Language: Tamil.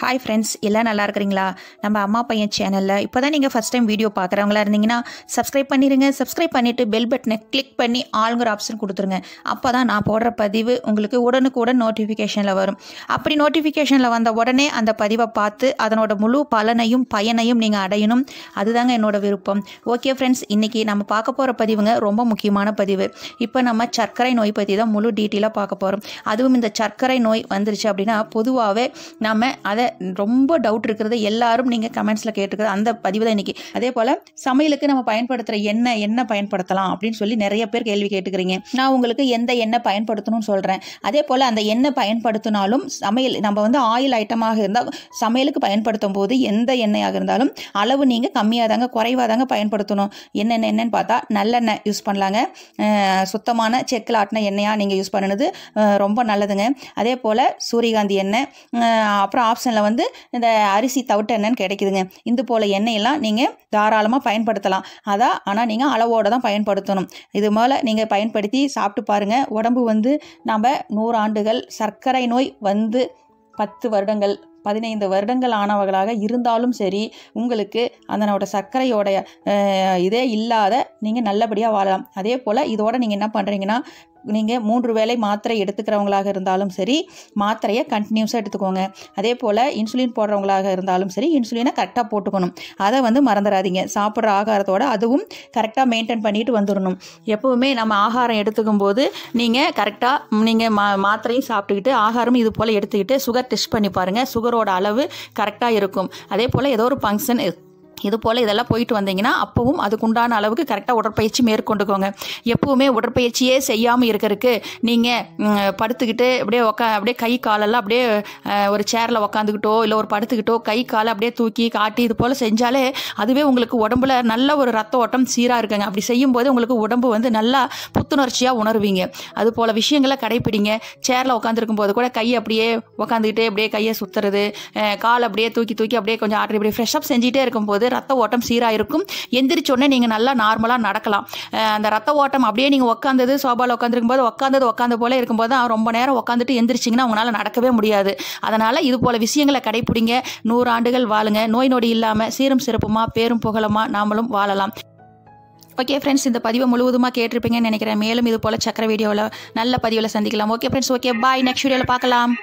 ஹாய் ஃப்ரெண்ட்ஸ், எல்லாம் நல்லா இருக்கிறீங்களா? நம்ம அம்மா பையன் சேனலில் இப்போ தான் நீங்கள் ஃபஸ்ட் டைம் வீடியோ பார்க்குறவங்களா இருந்தீங்கன்னா சப்ஸ்கிரைப் பண்ணிடுங்க. சப்ஸ்கிரைப் பண்ணிவிட்டு பெல் பட்டனை கிளிக் பண்ணி ஆளுங்கிற ஆப்ஷன் கொடுத்துருங்க. அப்போ தான் நான் போடுற பதிவு உங்களுக்கு உடனுக்குடன் நோட்டிஃபிகேஷனில் வரும். அப்படி நோட்டிஃபிகேஷனில் வந்த உடனே அந்த பதிவை பார்த்து அதனோட முழு பலனையும் பயனையும் நீங்கள் அடையணும். அதுதாங்க என்னோட விருப்பம். ஓகே ஃப்ரெண்ட்ஸ், இன்றைக்கி நம்ம பார்க்க போகிற பதிவுங்க ரொம்ப முக்கியமான பதிவு. இப்போ நம்ம சர்க்கரை நோய் பற்றி தான் முழு டீட்டெயிலாக பார்க்க போகிறோம். அதுவும் இந்த சர்க்கரை நோய் வந்துருச்சு அப்படின்னா பொதுவாகவே நம்ம அதை ரொம்ப டவுட் இருக்கிறது எல்லாரும் நீங்கள் கமெண்ட்ஸில் கேட்டுக்கிறது அந்த பதிவு தான் இன்றைக்கி. அதே போல் சமையலுக்கு நம்ம பயன்படுத்துகிற எண்ணெய் பயன்படுத்தலாம் அப்படின்னு சொல்லி நிறைய பேர் கேள்வி கேட்டுக்கிறீங்க. நான் உங்களுக்கு எந்த எண்ணெய் பயன்படுத்தணும்னு சொல்கிறேன். அதே போல் அந்த எண்ணெய் பயன்படுத்தினாலும் சமையல் நம்ம ஆயில் ஐட்டமாக இருந்தால் சமையலுக்கு பயன்படுத்தும் போது எந்த எண்ணெயாக இருந்தாலும் அளவு நீங்கள் கம்மியாக தாங்க குறைவாக தாங்க பயன்படுத்தணும். என்னென்னு பார்த்தா நல்லெண்ணெய் யூஸ் பண்ணலாங்க. சுத்தமான செக்கில் ஆட்டின எண்ணெயாக நீங்கள் யூஸ் பண்ணினது ரொம்ப நல்லதுங்க. அதே போல் சூரியகாந்தி எண்ணெய், அப்புறம் ஆப்ஷனில் இந்த அரிசி தவிட்டு எண்ணெய்ன்னு கிடைக்குதுங்க. இது போல் எண்ணெயெல்லாம் நீங்கள் தாராளமாக பயன்படுத்தலாம். ஆனால் நீங்கள் அளவோடு தான் பயன்படுத்தணும். இது போல் நீங்கள் பயன்படுத்தி சாப்பிட்டு பாருங்கள். உடம்பு நம்ம 100 ஆண்டுகள் சர்க்கரை நோய் 10 வருடங்கள் 15 வருடங்கள் ஆனவர்களாக இருந்தாலும் சரி, உங்களுக்கு அதனோட சர்க்கரையோடைய இதே இல்லாத நீங்கள் நல்லபடியாக வாழலாம். அதே போல் இதோட நீங்கள் என்ன பண்ணுறீங்கன்னா, நீங்கள் 3 வேளை மாத்திரை எடுத்துக்கிறவங்களாக இருந்தாலும் சரி, மாத்திரையை கண்டினியூஸாக எடுத்துக்கோங்க. அதே போல் இன்சுலின் போடுறவங்களாக இருந்தாலும் சரி, இன்சுலினை கரெக்டாக போட்டுக்கணும். அதை மறந்துடாதீங்க. சாப்பிட்ற ஆகாரத்தோடு அதுவும் கரெக்டாக மெயின்டைன் பண்ணிட்டு வந்துடணும். எப்போவுமே நம்ம ஆகாரம் எடுத்துக்கும் போது நீங்கள் கரெக்டாக மாத்திரையும் சாப்பிட்டுக்கிட்டு ஆகாரமும் இது போல் எடுத்துக்கிட்டு சுகர் டெஸ்ட் பண்ணி பாருங்கள். சுகரோட அளவு கரெக்டாக இருக்கும். அதே போல் ஏதோ ஒரு ஃபங்க்ஷன் இது போல் இதெல்லாம் போயிட்டு வந்தீங்கன்னா அப்பவும் அதுக்குண்டான அளவுக்கு கரெக்டாக உடற்பயிற்சி மேற்கொண்டுக்கோங்க. எப்போவுமே உடற்பயிற்சியே செய்யாமல் இருக்கிறதுக்கு நீங்கள் படுத்துக்கிட்டு அப்படியே கை காலெல்லாம் அப்படியே ஒரு சேரில் உக்காந்துக்கிட்டோ இல்லை ஒரு படுத்துக்கிட்டோ கை காலை அப்படியே தூக்கி காட்டி இது போல் செஞ்சாலே அதுவே உங்களுக்கு உடம்புல நல்ல ஒரு ரத்த ஓட்டம் சீராக இருக்குங்க. அப்படி செய்யும்போது உங்களுக்கு உடம்பு நல்லா புத்துணர்ச்சியாக உணர்வீங்க. அது போல் விஷயங்களை கடைப்பிடிங்க. சேரில் உட்காந்துருக்கும் போது கூட கையை அப்படியே உட்காந்துக்கிட்டே அப்படியே கையை சுற்றுறது, காலை அப்படியே தூக்கி அப்படியே கொஞ்சம் ஆட்டி இப்படி ஃப்ரெஷ்அப் செஞ்சுட்டே இருக்கும்போது ரத்த ஓட்டம் சீராக இருக்கும். எந்திரிச்சோடனே நீங்கள் நல்லா நார்மலாக நடக்கலாம். அந்த ரத்த ஓட்டம் அப்படியே நீங்கள் உட்காந்தது சோபாவில் உட்காந்துருக்கும் போது உட்காந்த போல இருக்கும்போது ரொம்ப நேரம் உட்காந்துட்டு எந்திரிச்சிங்கன்னா உங்களால் நடக்கவே முடியாது. அதனால் இது போல் விஷயங்களை கடைப்பிடிங்க. 100 ஆண்டுகள் வாழுங்க. நோய் நொடி இல்லாமல் சீரும் சிறப்புமாக பேரும் புகழமாக நாமளும் வாழலாம். ஓகே ஃப்ரெண்ட்ஸ், இந்த பதிவை முழுவதுமாக கேட்டிருப்பீங்கன்னு நினைக்கிறேன். மேலும் இது போல் சக்கரை வீடியோவில் நல்ல பதிவில் சந்திக்கலாம். Okay friends, okay bye. Next வீடியோவில் பார்க்கலாம்.